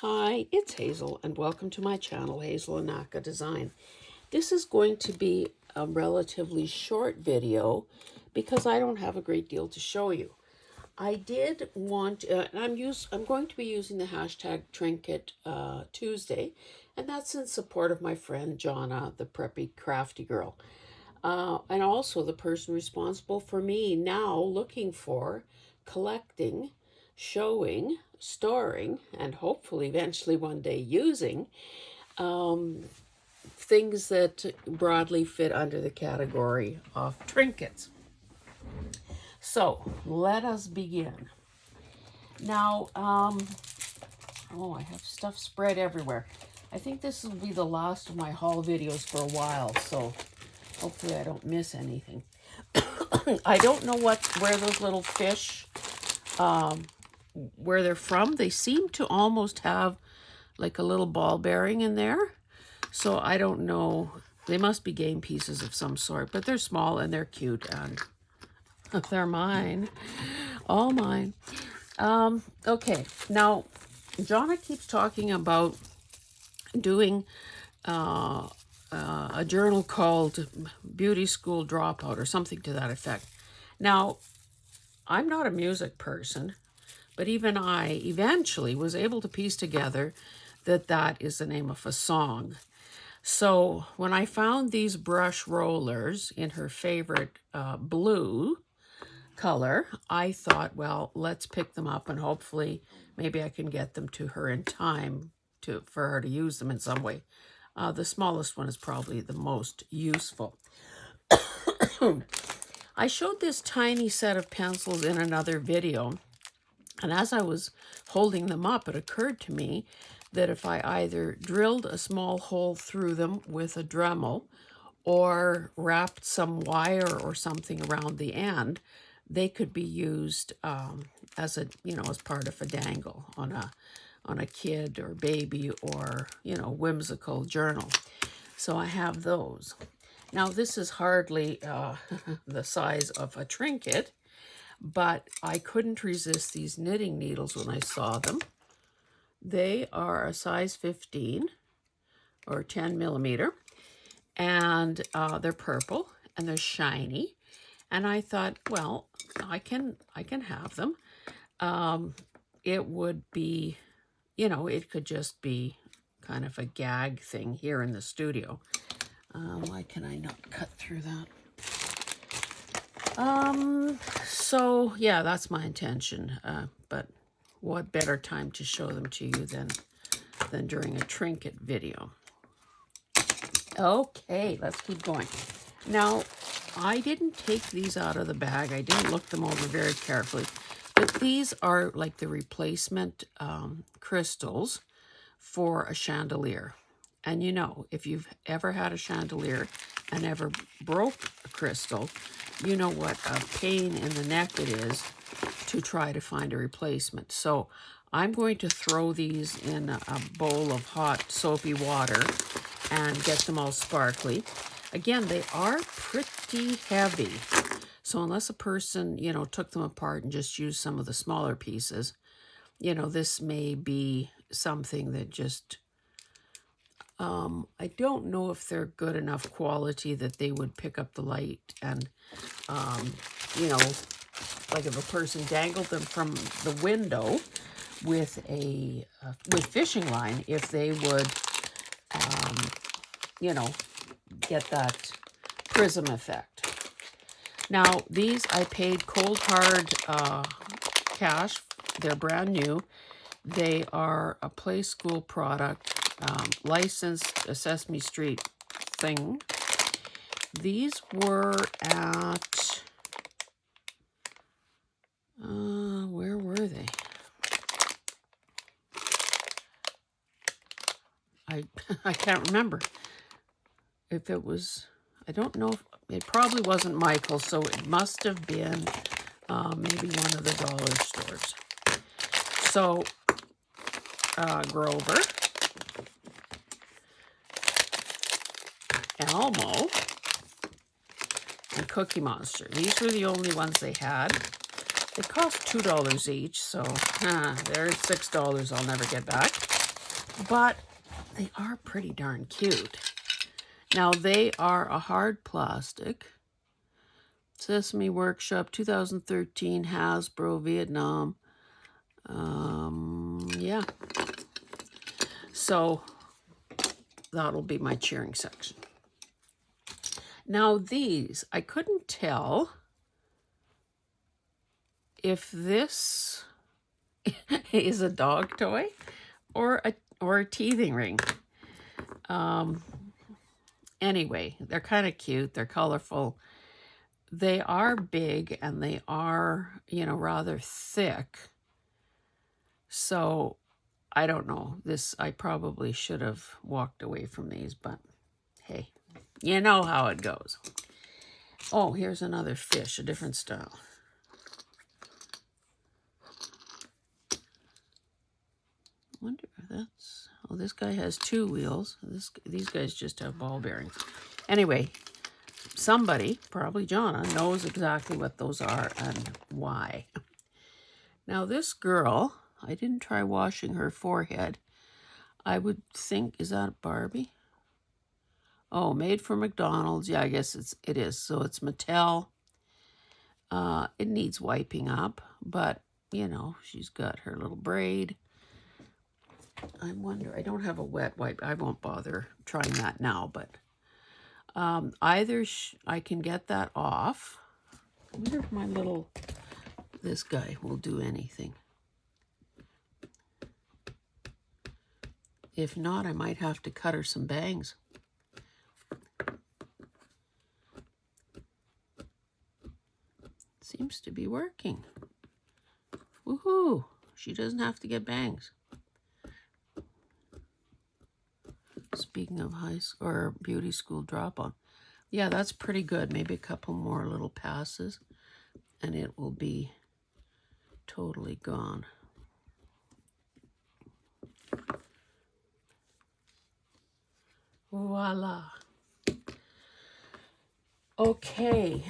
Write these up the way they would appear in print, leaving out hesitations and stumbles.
Hi, it's Hazel, and welcome to my channel, Hazel Anaka Design. This is going to be a relatively short video because I don't have a great deal to show you. I did want, I'm going to be using the hashtag Trinket Tuesday, and that's in support of my friend Jonna, the preppy crafty girl, and also the person responsible for me now looking for, collecting, showing, storing, and hopefully eventually one day using things that broadly fit under the category of trinkets. So let us begin. Now, oh, I have stuff spread everywhere. I think this will be the last of my haul videos for a while, so hopefully I don't miss anything. I don't know where those little fish, where they're from. They seem to almost have like a little ball bearing in there. So I don't know. They must be game pieces of some sort, but they're small and they're cute and they're mine. All mine. Okay, now Jonna keeps talking about doing a journal called Beauty School Dropout or something to that effect. Now, I'm not a music person, but even I eventually was able to piece together that that is the name of a song. So when I found these brush rollers in her favorite blue color, I thought, well, let's pick them up and hopefully maybe I can get them to her in time for her to use them in some way. The smallest one is probably the most useful. I showed this tiny set of pencils in another video, and as I was holding them up, it occurred to me that if I either drilled a small hole through them with a Dremel or wrapped some wire or something around the end, they could be used as part of a dangle on a kid or baby or, whimsical journal. So I have those. Now, this is hardly the size of a trinket, but I couldn't resist these knitting needles when I saw them. They are a size 15 or 10 millimeter, and they're purple and they're shiny. And I thought, well, I can have them. It would be, it could just be kind of a gag thing here in the studio. Why can I not cut through that? So yeah, that's my intention. But what better time to show them to you than during a trinket video. Okay, let's keep going. Now, I didn't take these out of the bag. I didn't look them over very carefully. But these are like the replacement crystals for a chandelier. And if you've ever had a chandelier and ever broke a crystal, you know what a pain in the neck it is to try to find a replacement. So I'm going to throw these in a bowl of hot soapy water and get them all sparkly. Again, they are pretty heavy. So unless a person, took them apart and just used some of the smaller pieces, this may be something that just, I don't know if they're good enough quality that they would pick up the light and, like if a person dangled them from the window with with fishing line, if they would, get that prism effect. Now, these I paid cold hard cash. They're brand new. They are a Play School product, licensed a Sesame Street thing. These were at, where were they? I can't remember. If it was, I don't know, it probably wasn't Michael's, so it must have been maybe one of the dollar stores. So, Grover, Elmo, and Cookie Monster. These were the only ones they had. They cost $2 each, so there's $6 I'll never get back. but they are pretty darn cute. Now, they are a hard plastic. Sesame Workshop, 2013, Hasbro, Vietnam. Yeah. So that'll be my cheering section. Now these, I couldn't tell if this is a dog toy or a teething ring. Anyway, they're kind of cute. They're colorful. They are big and they are, you know, rather thick. So I don't know. I probably should have walked away from these, but hey, you know how it goes. Oh, here's another fish, a different style. I wonder if that's... Oh, this guy has 2 wheels. These guys just have ball bearings. Anyway, somebody, probably Jonna, knows exactly what those are and why. Now this girl, I didn't try washing her forehead. I would think, is that Barbie? Oh, made for McDonald's. Yeah, I guess it is. So it's Mattel. It needs wiping up, but, you know, she's got her little braid. I wonder, I don't have a wet wipe. I won't bother trying that now, but either I can get that off. I wonder if this guy will do anything. If not, I might have to cut her some bangs. Seems to be working. Woohoo! She doesn't have to get bangs. Speaking of high school or beauty school drop-on. Yeah, that's pretty good. Maybe a couple more little passes and it will be totally gone. Voila. Okay,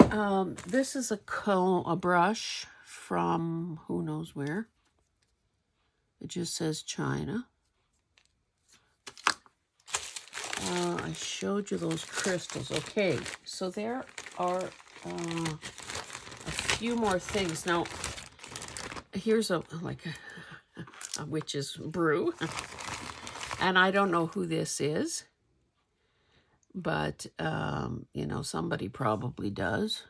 this is a brush from who knows where. It just says China. I showed you those crystals. Okay, so there are a few more things. Now, here's a witch's brew. And I don't know who this is. But, you know, somebody probably does.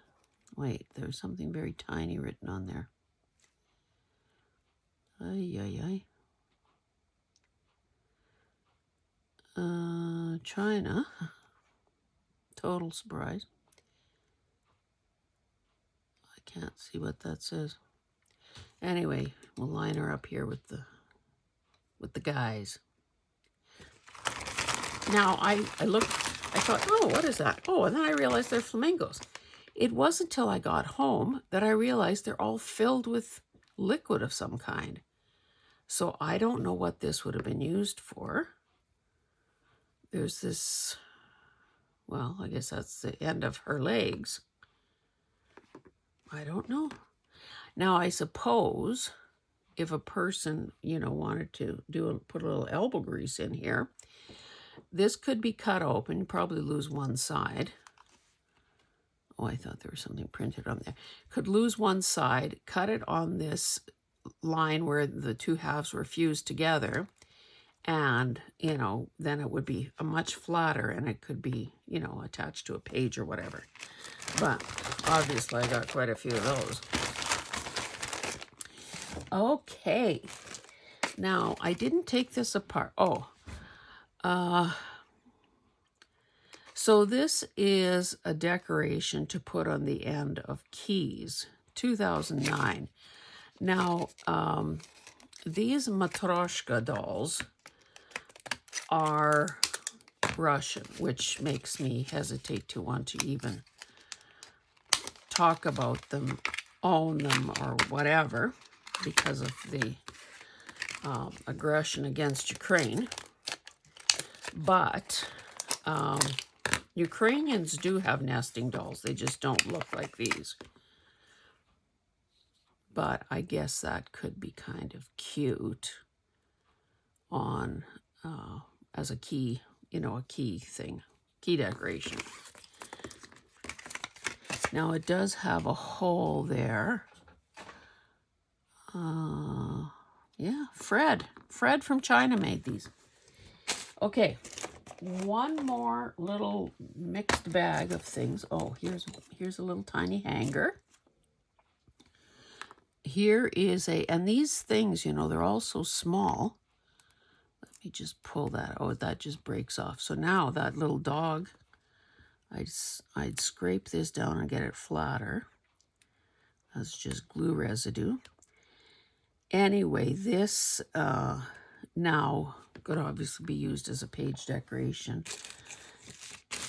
Wait, there's something very tiny written on there. Ay, ay, ay. China. Total surprise. I can't see what that says. Anyway, we'll line her up here with the guys. Now, I looked, I thought, oh, what is that? Oh, and then I realized they're flamingos. It wasn't until I got home that I realized they're all filled with liquid of some kind. So I don't know what this would have been used for. There's this, well, I guess that's the end of her legs. I don't know. Now, I suppose if a person, you know, wanted to put a little elbow grease in here, this could be cut open. You probably lose one side. Oh, I thought there was something printed on there. Could lose one side, cut it on this line where the 2 halves were fused together. And, you know, then it would be a much flatter and it could be, you know, attached to a page or whatever. But obviously I got quite a few of those. Okay. Now, I didn't take this apart. Oh, so this is a decoration to put on the end of keys, 2009. Now, these Matryoshka dolls are Russian, which makes me hesitate to want to even talk about them, own them, or whatever, because of the aggression against Ukraine. But Ukrainians do have nesting dolls. They just don't look like these. But I guess that could be kind of cute on as a key, a key thing, key decoration. Now it does have a hole there. Yeah, Fred from China made these. Okay, one more little mixed bag of things. Oh, here's a little tiny hanger. Here is and these things, they're all so small. Let me just pull that. Oh, that just breaks off. So now that little dog, I'd scrape this down and get it flatter. That's just glue residue. Anyway, this now could obviously be used as a page decoration.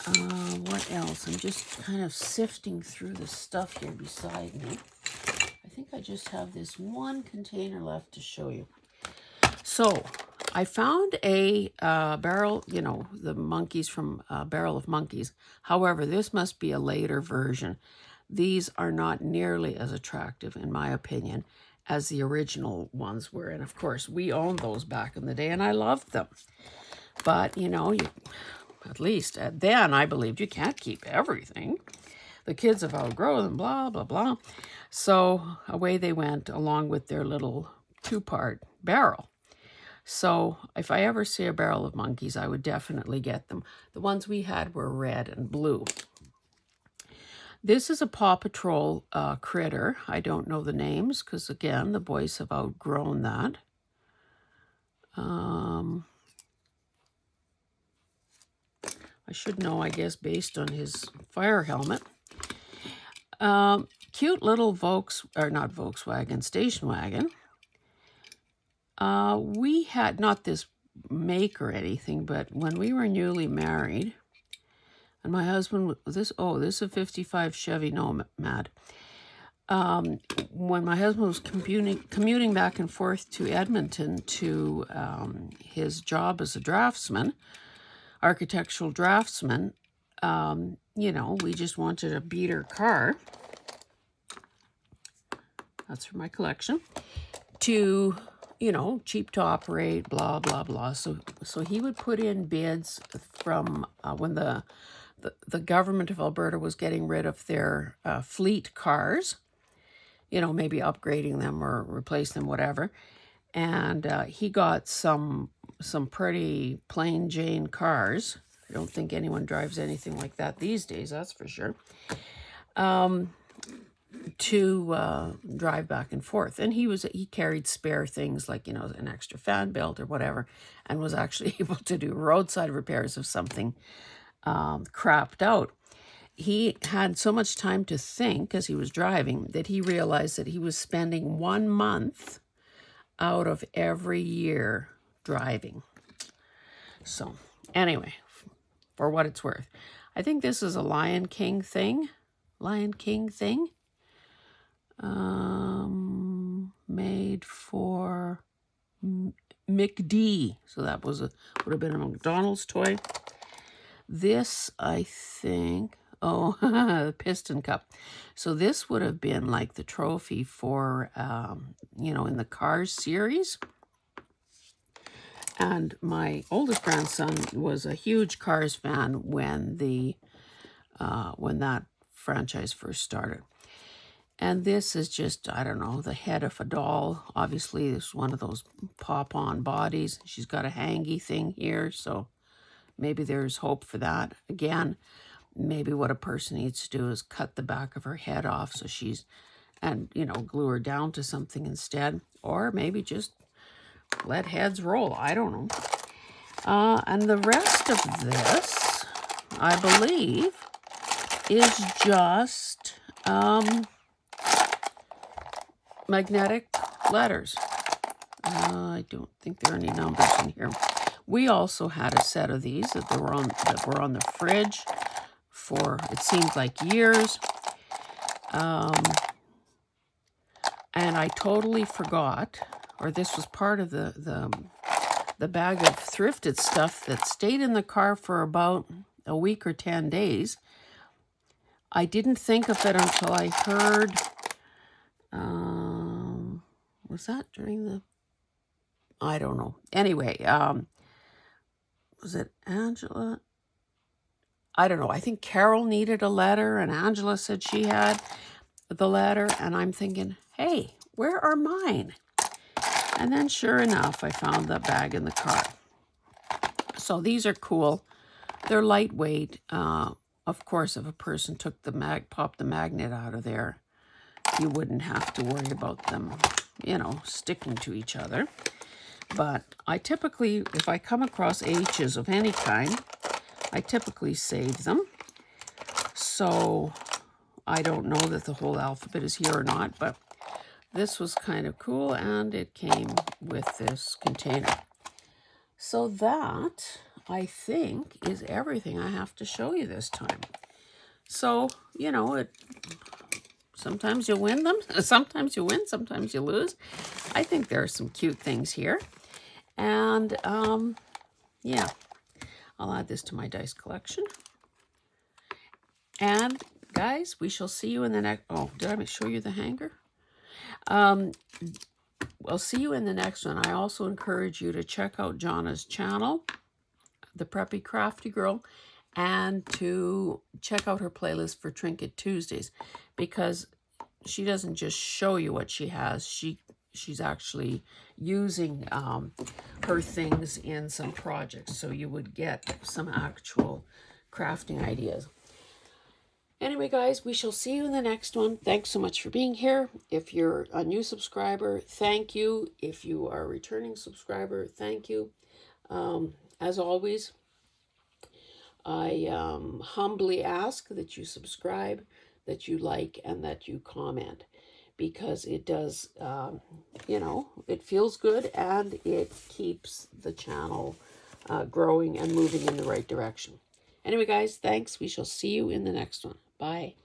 What else? I'm just kind of sifting through the stuff here beside me. I think I just have this one container left to show you. So I found a barrel, the monkeys from Barrel of Monkeys. However, this must be a later version. These are not nearly as attractive, in my opinion, as the original ones were. And of course, we owned those back in the day, and I loved them. But, at least then I believed you can't keep everything. The kids have outgrown them, blah, blah, blah. So away they went along with their little 2-part barrel. So if I ever see a Barrel of Monkeys, I would definitely get them. The ones we had were red and blue. This is a Paw Patrol critter. I don't know the names because, again, the boys have outgrown that. I should know, I guess, based on his fire helmet. Cute little station wagon. We had, not this make or anything, but when we were newly married, and my husband, this is a 55 Chevy Nomad. When my husband was commuting back and forth to Edmonton to his job as a draftsman, architectural draftsman, we just wanted a beater car. That's for my collection. To, cheap to operate, blah, blah, blah. So he would put in bids from when the government of Alberta was getting rid of their fleet cars, maybe upgrading them or replace them, whatever. And he got some pretty plain Jane cars. I don't think anyone drives anything like that these days, that's for sure. To drive back and forth. And he carried spare things like, an extra fan belt or whatever, and was actually able to do roadside repairs if something crapped out. He had so much time to think as he was driving that he realized that he was spending 1 month out of every year driving. So anyway, for what it's worth, I think this is a Lion King thing. Made for McD. So that would have been a McDonald's toy. This, I think, the piston cup. So this would have been like the trophy for, in the Cars series. And my oldest grandson was a huge Cars fan when that franchise first started. And this is just, I don't know, the head of a doll. Obviously, this is one of those pop-on bodies. She's got a hangy thing here, so maybe there's hope for that. Again, maybe what a person needs to do is cut the back of her head off so glue her down to something instead. Or maybe just let heads roll. I don't know. And the rest of this, I believe, is just magnetic letters. I don't think there are any numbers in here. We also had a set of these that were on the fridge for, it seemed like, years. And I totally forgot, or this was part of the bag of thrifted stuff that stayed in the car for about a week or 10 days. I didn't think of it until I heard, was that during the, I don't know. Anyway, was it Angela? I don't know. I think Carol needed a letter, and Angela said she had the letter. And I'm thinking, hey, where are mine? And then sure enough, I found that bag in the car. So these are cool. They're lightweight. Of course, if a person took popped the magnet out of there, you wouldn't have to worry about them, you know, sticking to each other. But I typically, if I come across H's of any kind, I typically save them. So I don't know that the whole alphabet is here or not, but this was kind of cool, and it came with this container. So that, I think, is everything I have to show you this time. So, you know, sometimes you win them, sometimes you win, sometimes you lose. I think there are some cute things here. And, yeah, I'll add this to my dice collection. And, guys, we shall see you in the next... Oh, did I show you the hanger? We'll see you in the next one. I also encourage you to check out Jonna's channel, The Preppy Crafty Girl, and to check out her playlist for Trinket Tuesdays, because she doesn't just show you what she has. She's actually using her things in some projects, so you would get some actual crafting ideas. Anyway, guys, we shall see you in the next one. Thanks so much for being here. If you're a new subscriber, thank you. If you are a returning subscriber, thank you. As always, I humbly ask that you subscribe, that you like, and that you comment, because it does, you know, it feels good, and it keeps the channel growing and moving in the right direction. Anyway, guys, thanks. We shall see you in the next one. Bye.